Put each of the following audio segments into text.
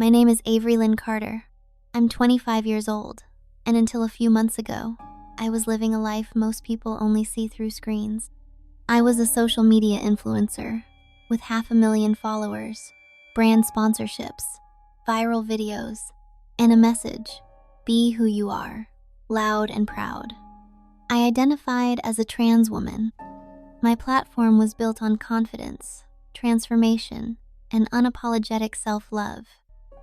My name is Avery Carter. I'm 25 years old, and until a few months ago, I was living a life most people only see through screens. I was a social media influencer with 500,000 followers, brand sponsorships, viral videos, and a message: be who you are, loud and proud. I identified as a trans woman. My platform was built on confidence, transformation, and unapologetic self-love.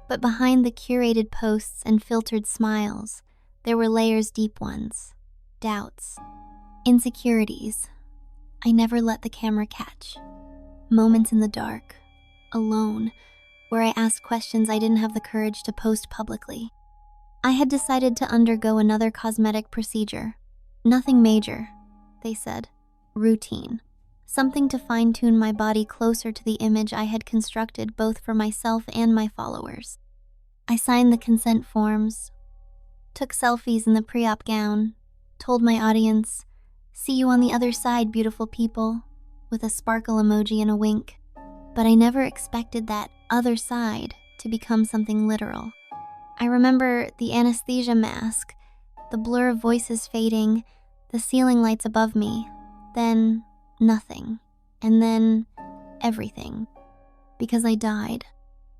But behind the curated posts and filtered smiles, there were layers, deep ones, doubts, insecurities I never let the camera catch. Moments in the dark, alone, where I asked questions I didn't have the courage to post publicly. I had decided to undergo another cosmetic procedure. Nothing major, they said. Routine. Something to fine-tune my body closer to the image I had constructed both for myself and my followers. I signed the consent forms, took selfies in the pre-op gown, told my audience, "See you on the other side, beautiful people," with a sparkle emoji and a wink. But I never expected that other side to become something literal. I remember the anesthesia mask, the blur of voices fading, the ceiling lights above me, then nothing, and then everything, because I died.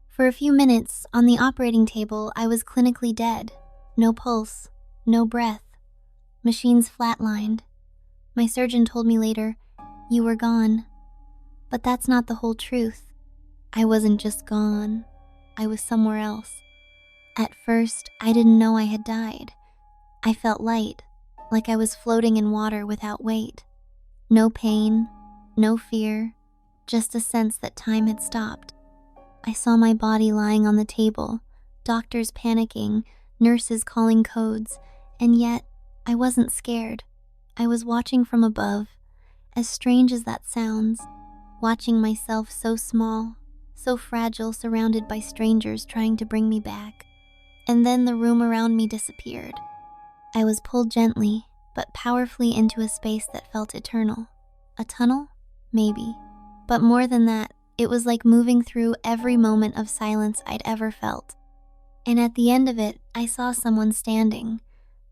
For a few minutes, on the operating table, I was clinically dead. No pulse, no breath. Machines flatlined. My surgeon told me later, "You were gone." But that's not the whole truth. I wasn't just gone. I was somewhere else. At first, I didn't know I had died. I felt light, like I was floating in water without weight. No pain, no fear, just a sense that time had stopped. I saw my body lying on the table, doctors panicking, nurses calling codes, and yet I wasn't scared. I was watching from above, as strange as that sounds, watching myself so small, so fragile, surrounded by strangers trying to bring me back. And then the room around me disappeared. I was pulled gently, but powerfully into a space that felt eternal. A tunnel? Maybe. But more than that, it was like moving through every moment of silence I'd ever felt. And at the end of it, I saw someone standing,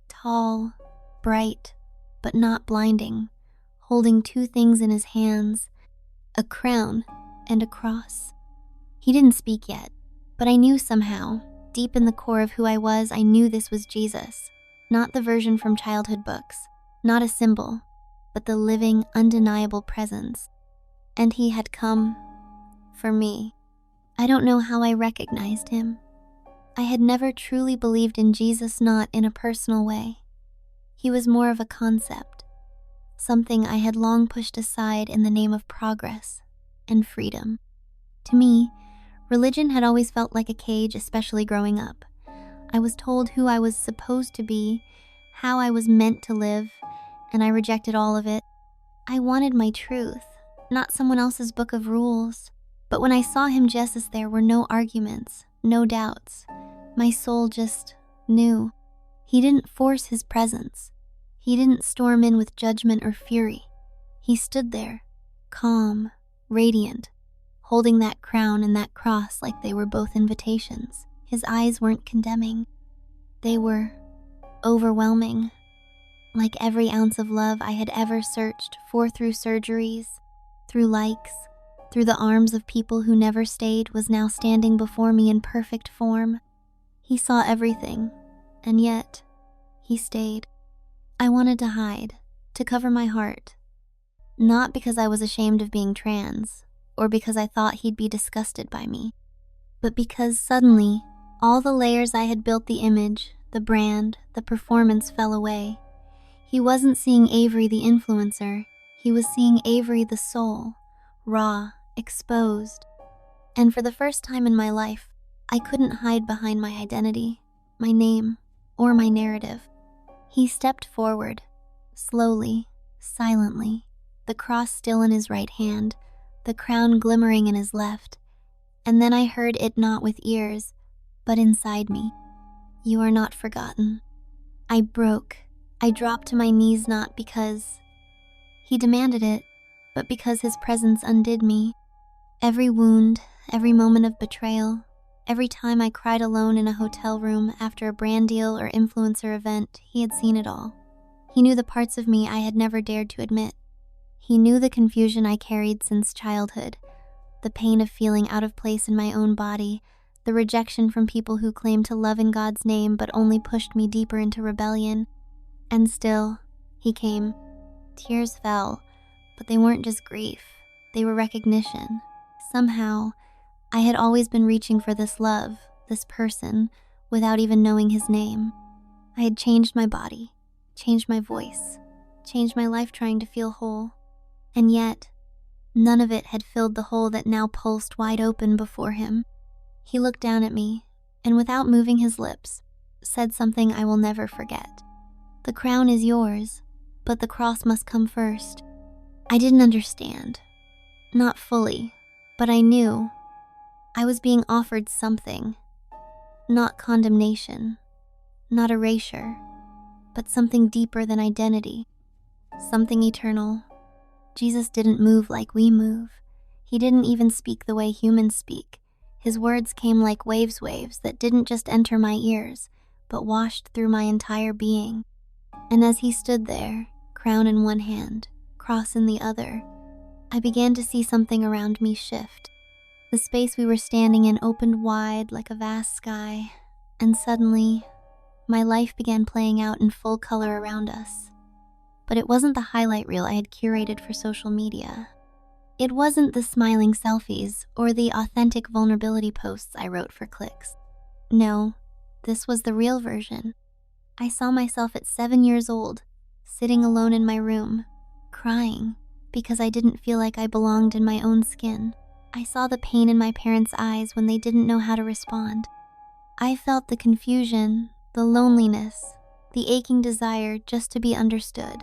tall, bright, but not blinding, holding two things in his hands, a crown and a cross. He didn't speak yet, but I knew somehow, deep in the core of who I was, I knew this was Jesus. Not the version from childhood books, not a symbol, but the living, undeniable presence. And he had come for me. I don't know how I recognized him. I had never truly believed in Jesus, not in a personal way. He was more of a concept, something I had long pushed aside in the name of progress and freedom. To me, religion had always felt like a cage, especially growing up. I was told who I was supposed to be, how I was meant to live, and I rejected all of it. I wanted my truth, not someone else's book of rules. But when I saw him, Jesus, there were no arguments, no doubts. My soul just knew. He didn't force his presence. He didn't storm in with judgment or fury. He stood there, calm, radiant, holding that crown and that cross like they were both invitations. His eyes weren't condemning. They were overwhelming. Like every ounce of love I had ever searched for through surgeries, through likes, through the arms of people who never stayed, was now standing before me in perfect form. He saw everything, and yet he stayed. I wanted to hide, to cover my heart. Not because I was ashamed of being trans, or because I thought he'd be disgusted by me, but because suddenly, all the layers I had built, the image, the brand, the performance, fell away. He wasn't seeing Avery the influencer, he was seeing Avery the soul, raw, exposed. And for the first time in my life, I couldn't hide behind my identity, my name, or my narrative. He stepped forward, slowly, silently, the cross still in his right hand, the crown glimmering in his left. And then I heard it, not with ears, but inside me. "You are not forgotten." I broke. I dropped to my knees, not because he demanded it, but because his presence undid me. Every wound, every moment of betrayal, Every time I cried alone in a hotel room after a brand deal or influencer event, he had seen it all. He knew the parts of me I had never dared to admit. He knew the confusion I carried since childhood, the pain of feeling out of place in my own body, the rejection from people who claimed to love in God's name but only pushed me deeper into rebellion. And still, he came. Tears fell, but they weren't just grief. They were recognition. Somehow, I had always been reaching for this love, this person, without even knowing his name. I had changed my body, changed my voice, changed my life trying to feel whole. And yet, none of it had filled the hole that now pulsed wide open before him. He looked down at me, and without moving his lips, said something I will never forget. "The crown is yours, but the cross must come first." I didn't understand. Not fully, but I knew. I was being offered something. Not condemnation, not erasure, but something deeper than identity. Something eternal. Jesus didn't move like we move. He didn't even speak the way humans speak. His words came like waves that didn't just enter my ears, but washed through my entire being. And as he stood there, crown in one hand, cross in the other, I began to see something around me shift. The space we were standing in opened wide like a vast sky, and suddenly, my life began playing out in full color around us. But it wasn't the highlight reel I had curated for social media. It wasn't the smiling selfies or the authentic vulnerability posts I wrote for clicks. No, this was the real version. I saw myself at 7 years old, sitting alone in my room, crying because I didn't feel like I belonged in my own skin. I saw the pain in my parents' eyes when they didn't know how to respond. I felt the confusion, the loneliness, the aching desire just to be understood.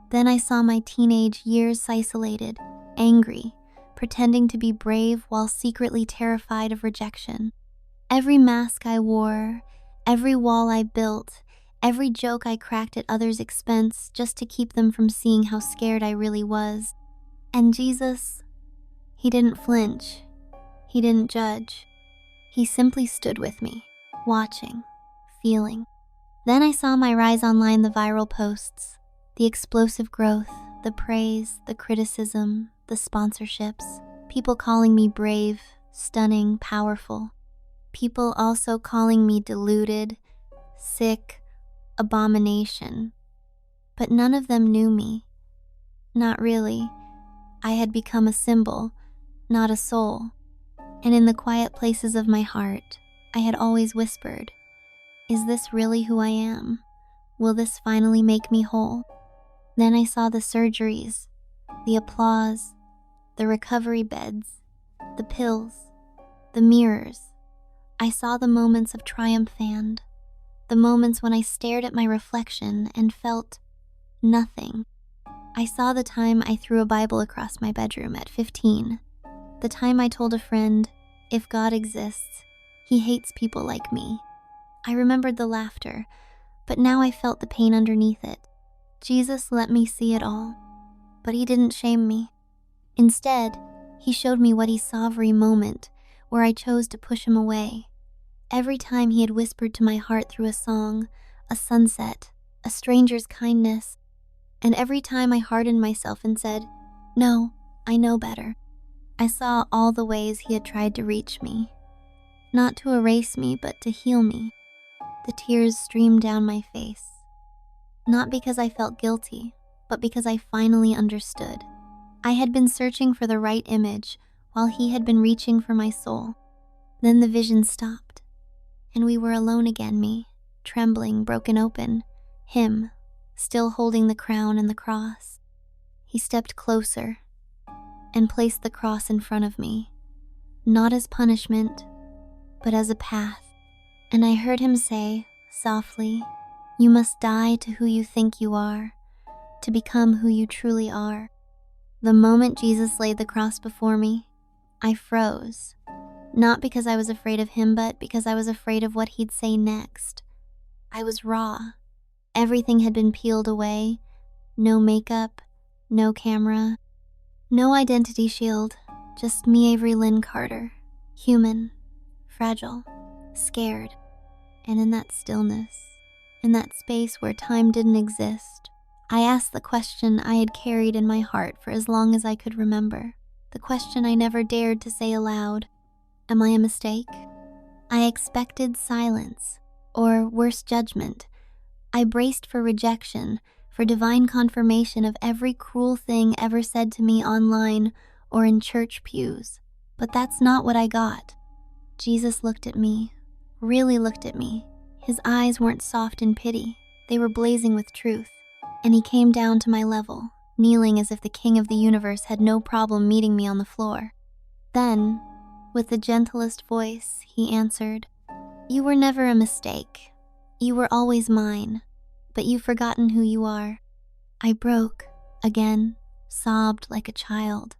Then I saw my teenage years isolated, angry, pretending to be brave while secretly terrified of rejection. Every mask I wore, every wall I built, every joke I cracked at others' expense just to keep them from seeing how scared I really was. And Jesus, he didn't flinch. He didn't judge. He simply stood with me, watching, feeling. Then I saw my rise online, the viral posts, the explosive growth, the praise, the criticism, the sponsorships, people calling me brave, stunning, powerful. People also calling me deluded, sick, abomination. But none of them knew me. Not really. I had become a symbol, not a soul. And in the quiet places of my heart, I had always whispered, "Is this really who I am? Will this finally make me whole?" Then I saw the surgeries, the applause, the recovery beds, the pills, the mirrors. I saw the moments of triumph and the moments when I stared at my reflection and felt nothing. I saw the time I threw a Bible across my bedroom at 15. The time I told a friend, if God exists, he hates people like me. I remembered the laughter, but now I felt the pain underneath it. Jesus let me see it all, but he didn't shame me. Instead, he showed me what he saw every moment where I chose to push him away. Every time he had whispered to my heart through a song, a sunset, a stranger's kindness, and every time I hardened myself and said, "No, I know better," I saw all the ways he had tried to reach me. Not to erase me, but to heal me. The tears streamed down my face. Not because I felt guilty, but because I finally understood. I had been searching for the right image while he had been reaching for my soul. Then the vision stopped, and we were alone again, me, trembling, broken open, him, still holding the crown and the cross. He stepped closer and placed the cross in front of me, not as punishment, but as a path. And I heard him say, softly, "You must die to who you think you are, to become who you truly are." The moment Jesus laid the cross before me, I froze. Not because I was afraid of him, but because I was afraid of what he'd say next. I was raw. Everything had been peeled away. No makeup, no camera, no identity shield. Just me, Avery Lynn Carter. Human, fragile, scared. And in that stillness, in that space where time didn't exist, I asked the question I had carried in my heart for as long as I could remember. The question I never dared to say aloud. Am I a mistake? I expected silence, or worse, judgment. I braced for rejection, for divine confirmation of every cruel thing ever said to me online or in church pews. But that's not what I got. Jesus looked at me, really looked at me. His eyes weren't soft in pity, they were blazing with truth. And he came down to my level, kneeling as if the king of the universe had no problem meeting me on the floor. Then, with the gentlest voice, he answered, "You were never a mistake. You were always mine, but you've forgotten who you are." I broke, again, sobbed like a child.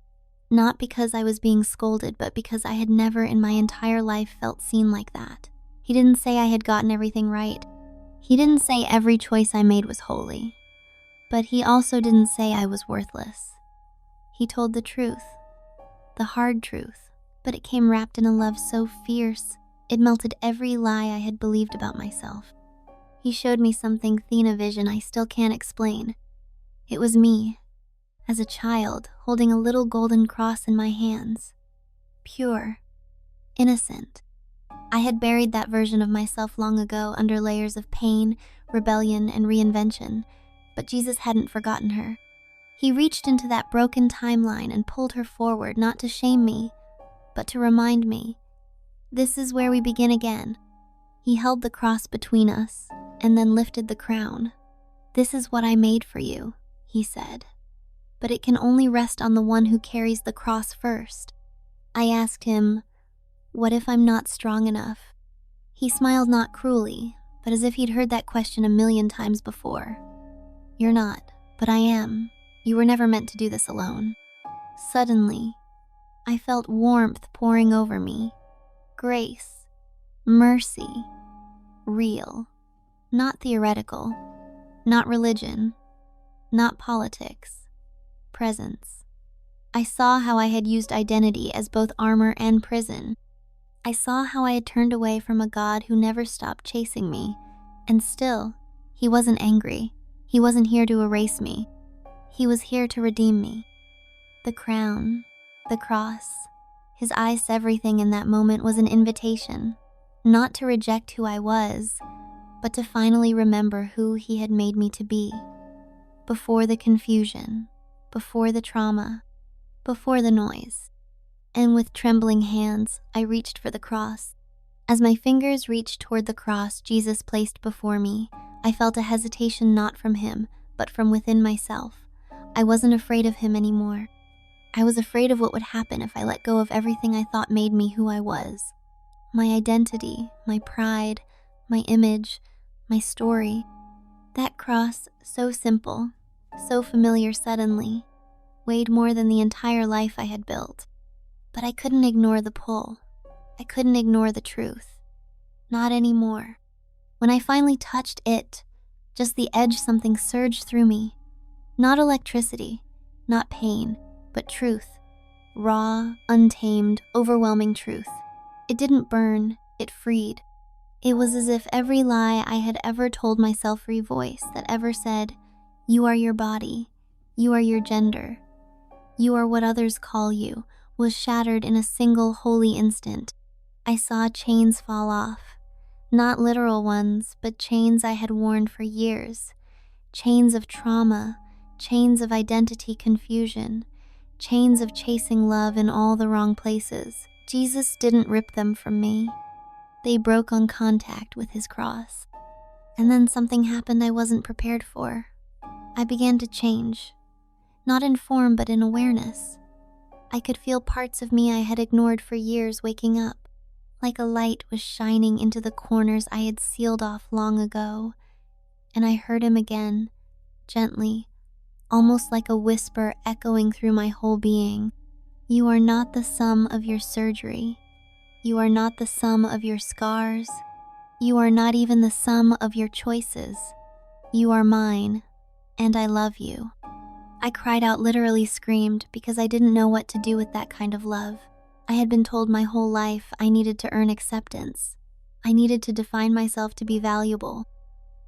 Not because I was being scolded, but because I had never in my entire life felt seen like that. He didn't say I had gotten everything right. He didn't say every choice I made was holy. But he also didn't say I was worthless. He told the truth, the hard truth, but it came wrapped in a love so fierce, it melted every lie I had believed about myself. He showed me something thin a vision I still can't explain. It was me, as a child, holding a little golden cross in my hands. Pure, innocent. I had buried that version of myself long ago under layers of pain, rebellion, and reinvention, but Jesus hadn't forgotten her. He reached into that broken timeline and pulled her forward, not to shame me, but to remind me, this is where we begin again. He held the cross between us and then lifted the crown. "This is what I made for you," he said. "But it can only rest on the one who carries the cross first." I asked him, "What if I'm not strong enough?" He smiled, not cruelly, but as if he'd heard that question a million times before. "You're not, but I am. You were never meant to do this alone." Suddenly, I felt warmth pouring over me. Grace, mercy, real. Not theoretical, not religion, not politics. Presence. I saw how I had used identity as both armor and prison. I saw how I had turned away from a God who never stopped chasing me, and still, he wasn't angry. He wasn't here to erase me. He was here to redeem me. The crown, the cross, his eyes, everything in that moment was an invitation, not to reject who I was, but to finally remember who he had made me to be. Before the confusion, before the trauma, before the noise. And with trembling hands, I reached for the cross. As my fingers reached toward the cross Jesus placed before me, I felt a hesitation not from him, but from within myself. I wasn't afraid of him anymore. I was afraid of what would happen if I let go of everything I thought made me who I was. My identity, my pride, my image, my story. That cross, so simple, so familiar suddenly, weighed more than the entire life I had built. But I couldn't ignore the pull. I couldn't ignore the truth. Not anymore. When I finally touched it, just the edge, something surged through me. Not electricity, not pain, but truth. Raw, untamed, overwhelming truth. It didn't burn, it freed. It was as if every lie I had ever told myself, every voice that ever said, "You are your body, you are your gender, you are what others call you," was shattered in a single holy instant. I saw chains fall off. Not literal ones, but chains I had worn for years. Chains of trauma, chains of identity confusion, chains of chasing love in all the wrong places. Jesus didn't rip them from me. They broke on contact with his cross. And then something happened I wasn't prepared for. I began to change. Not in form, but in awareness. I could feel parts of me I had ignored for years waking up. Like a light was shining into the corners I had sealed off long ago. And I heard him again, gently, almost like a whisper echoing through my whole being. "You are not the sum of your surgery. You are not the sum of your scars. You are not even the sum of your choices. You are mine, and I love you." I cried out, literally screamed, because I didn't know what to do with that kind of love. I had been told my whole life I needed to earn acceptance. I needed to define myself to be valuable.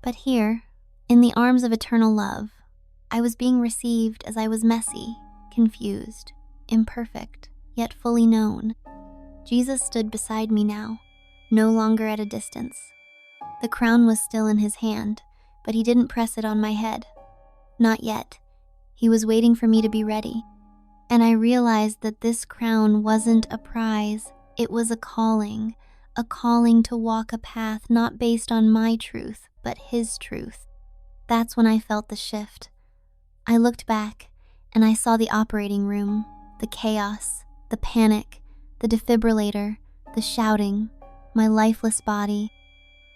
But here, in the arms of eternal love, I was being received as I was messy, confused, imperfect, yet fully known. Jesus stood beside me now, no longer at a distance. The crown was still in his hand, but he didn't press it on my head. Not yet. He was waiting for me to be ready. And I realized that this crown wasn't a prize, it was a calling to walk a path not based on my truth, but his truth. That's when I felt the shift. I looked back, and I saw the operating room, the chaos, the panic, the defibrillator, the shouting, my lifeless body.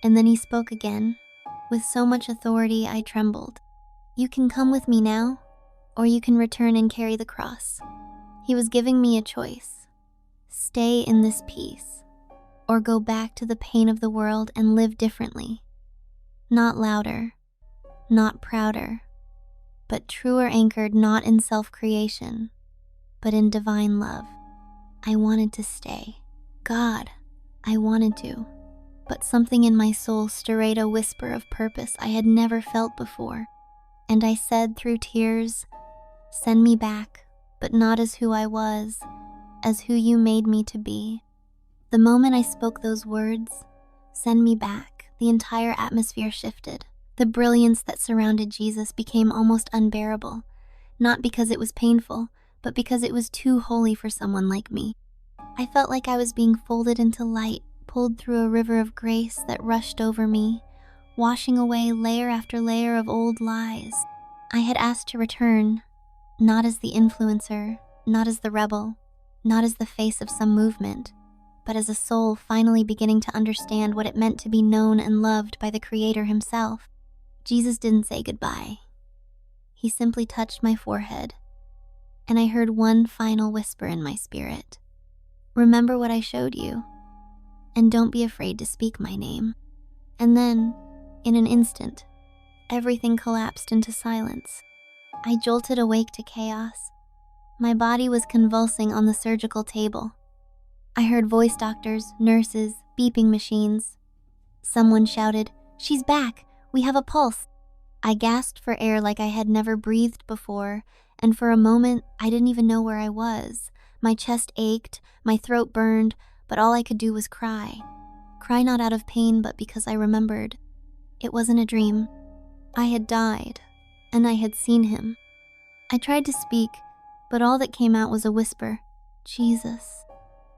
And then he spoke again, with so much authority I trembled. "You can come with me now, or you can return and carry the cross." He was giving me a choice. Stay in this peace, or go back to the pain of the world and live differently. Not louder, not prouder, but truer, anchored not in self-creation, but in divine love. I wanted to stay. God, I wanted to. But something in my soul stirred a whisper of purpose I had never felt before. And I said through tears, "Send me back, but not as who I was, as who you made me to be." The moment I spoke those words, "Send me back," the entire atmosphere shifted. The brilliance that surrounded Jesus became almost unbearable, not because it was painful, but because it was too holy for someone like me. I felt like I was being folded into light, pulled through a river of grace that rushed over me, washing away layer after layer of old lies. I had asked to return, not as the influencer, not as the rebel, not as the face of some movement, but as a soul finally beginning to understand what it meant to be known and loved by the Creator himself. Jesus didn't say goodbye. He simply touched my forehead, and I heard one final whisper in my spirit. "Remember what I showed you, and don't be afraid to speak my name." And then, in an instant, everything collapsed into silence. I jolted awake to chaos. My body was convulsing on the surgical table. I heard voice doctors, nurses, beeping machines. Someone shouted, "She's back! We have a pulse." I gasped for air like I had never breathed before, and for a moment, I didn't even know where I was. My chest ached, my throat burned, but all I could do was cry. Cry not out of pain, but because I remembered. It wasn't a dream. I had died, and I had seen him. I tried to speak, but all that came out was a whisper, "Jesus."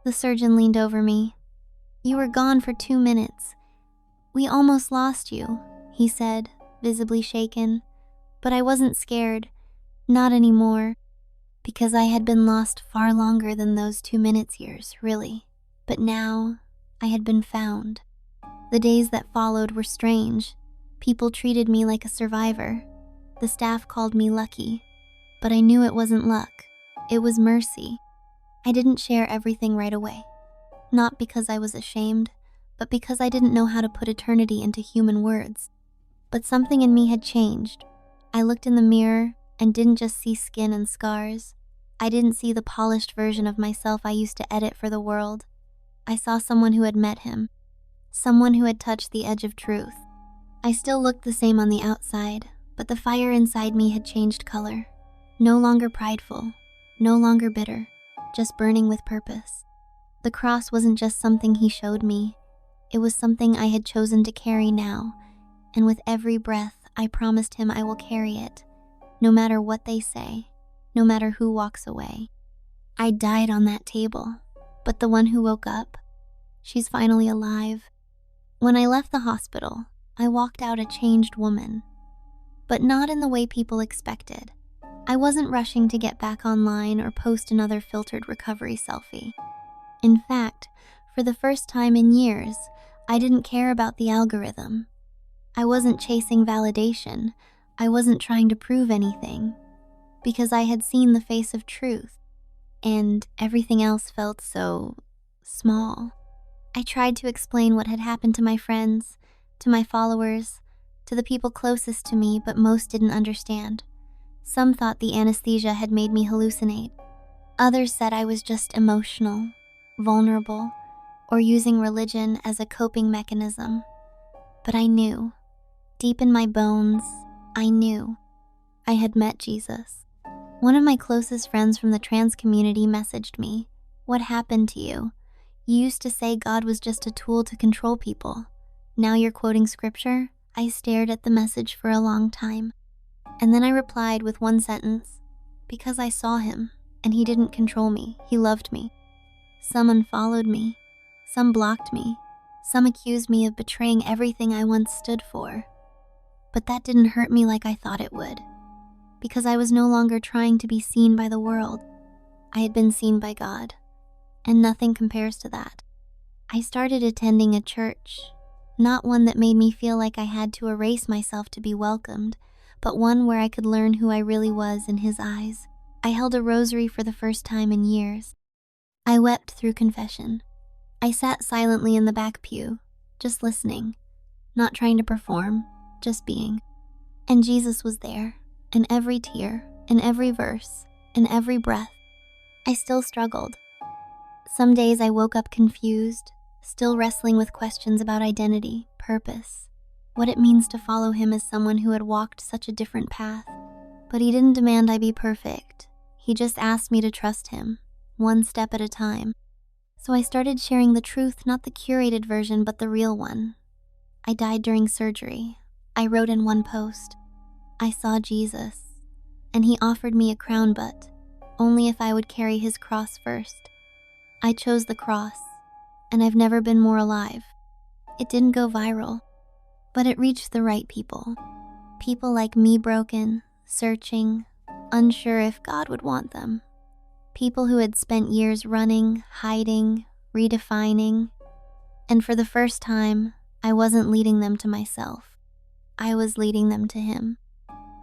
The surgeon leaned over me. "You were gone for 2 minutes. We almost lost you," he said, visibly shaken. But I wasn't scared, not anymore, because I had been lost far longer than those 2 minutes years, really. But now, I had been found. The days that followed were strange. People treated me like a survivor. The staff called me lucky, but I knew it wasn't luck. It was mercy. I didn't share everything right away. Not because I was ashamed, but because I didn't know how to put eternity into human words. But something in me had changed. I looked in the mirror and didn't just see skin and scars. I didn't see the polished version of myself I used to edit for the world. I saw someone who had met him, someone who had touched the edge of truth. I still looked the same on the outside, but the fire inside me had changed color. No longer prideful, no longer bitter, just burning with purpose. The cross wasn't just something he showed me. It was something I had chosen to carry now, and with every breath, I promised him I will carry it, no matter what they say, no matter who walks away. I died on that table, but the one who woke up, she's finally alive. When I left the hospital, I walked out a changed woman, but not in the way people expected. I wasn't rushing to get back online or post another filtered recovery selfie. In fact, for the first time in years, I didn't care about the algorithm. I wasn't chasing validation. I wasn't trying to prove anything, because I had seen the face of truth, and everything else felt so small. I tried to explain what had happened to my friends, to my followers, to the people closest to me, but most didn't understand. Some thought the anesthesia had made me hallucinate. Others said I was just emotional, vulnerable, or using religion as a coping mechanism. But I knew, deep in my bones, I knew I had met Jesus. One of my closest friends from the trans community messaged me, "What happened to you? You used to say God was just a tool to control people. Now you're quoting scripture?" I stared at the message for a long time, and then I replied with one sentence, "Because I saw him, and he didn't control me, he loved me." Some unfollowed me, some blocked me, some accused me of betraying everything I once stood for. But that didn't hurt me like I thought it would, because I was no longer trying to be seen by the world. I had been seen by God, and nothing compares to that. I started attending a church, not one that made me feel like I had to erase myself to be welcomed, but one where I could learn who I really was in His eyes. I held a rosary for the first time in years. I wept through confession. I sat silently in the back pew, just listening, not trying to perform, just being. And Jesus was there, in every tear, in every verse, in every breath. I still struggled. Some days I woke up confused, still wrestling with questions about identity, purpose, what it means to follow Him as someone who had walked such a different path. But He didn't demand I be perfect. He just asked me to trust Him, one step at a time. So I started sharing the truth, not the curated version, but the real one. I died during surgery. I wrote in one post, "I saw Jesus, and He offered me a crown, but only if I would carry His cross first." I chose the cross, and I've never been more alive. It didn't go viral, but it reached the right people. People like me, broken, searching, unsure if God would want them. People who had spent years running, hiding, redefining. And for the first time, I wasn't leading them to myself. I was leading them to Him.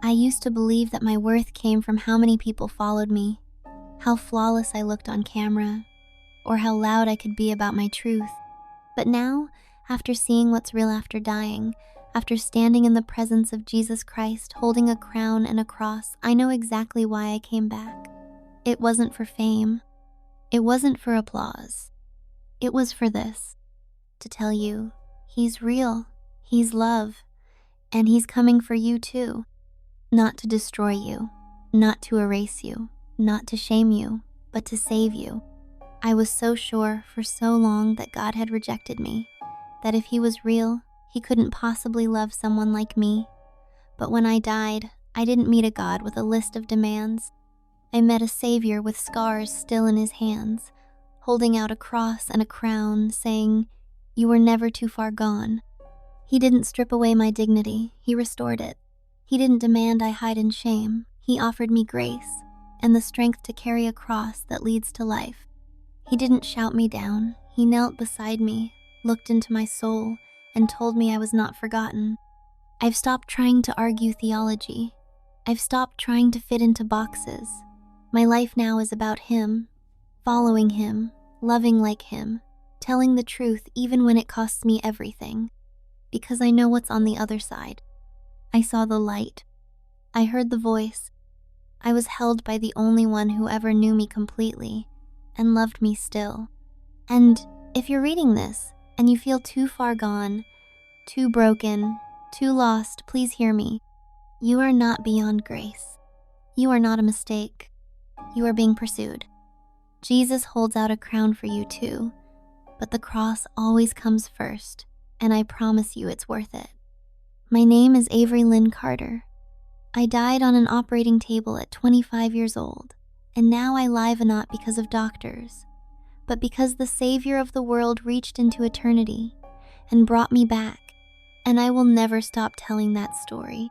I used to believe that my worth came from how many people followed me, how flawless I looked on camera, or how loud I could be about my truth. But now, after seeing what's real after dying, after standing in the presence of Jesus Christ, holding a crown and a cross, I know exactly why I came back. It wasn't for fame. It wasn't for applause. It was for this, to tell you, He's real, He's love, and He's coming for you too. Not to destroy you, not to erase you, not to shame you, but to save you. I was so sure for so long that God had rejected me, that if He was real, He couldn't possibly love someone like me. But when I died, I didn't meet a God with a list of demands. I met a Savior with scars still in His hands, holding out a cross and a crown, saying, "You were never too far gone." He didn't strip away my dignity, He restored it. He didn't demand I hide in shame, He offered me grace and the strength to carry a cross that leads to life. He didn't shout me down, He knelt beside me, looked into my soul, and told me I was not forgotten. I've stopped trying to argue theology. I've stopped trying to fit into boxes. My life now is about Him, following Him, loving like Him, telling the truth even when it costs me everything, because I know what's on the other side. I saw the light. I heard the voice. I was held by the only one who ever knew me completely and loved me still. And if you're reading this and you feel too far gone, too broken, too lost, please hear me. You are not beyond grace. You are not a mistake. You are being pursued. Jesus holds out a crown for you too, but the cross always comes first, and I promise you it's worth it. My name is Avery Lynn Carter. I died on an operating table at 25 years old, and now I live not because of doctors, but because the Savior of the world reached into eternity and brought me back, and I will never stop telling that story.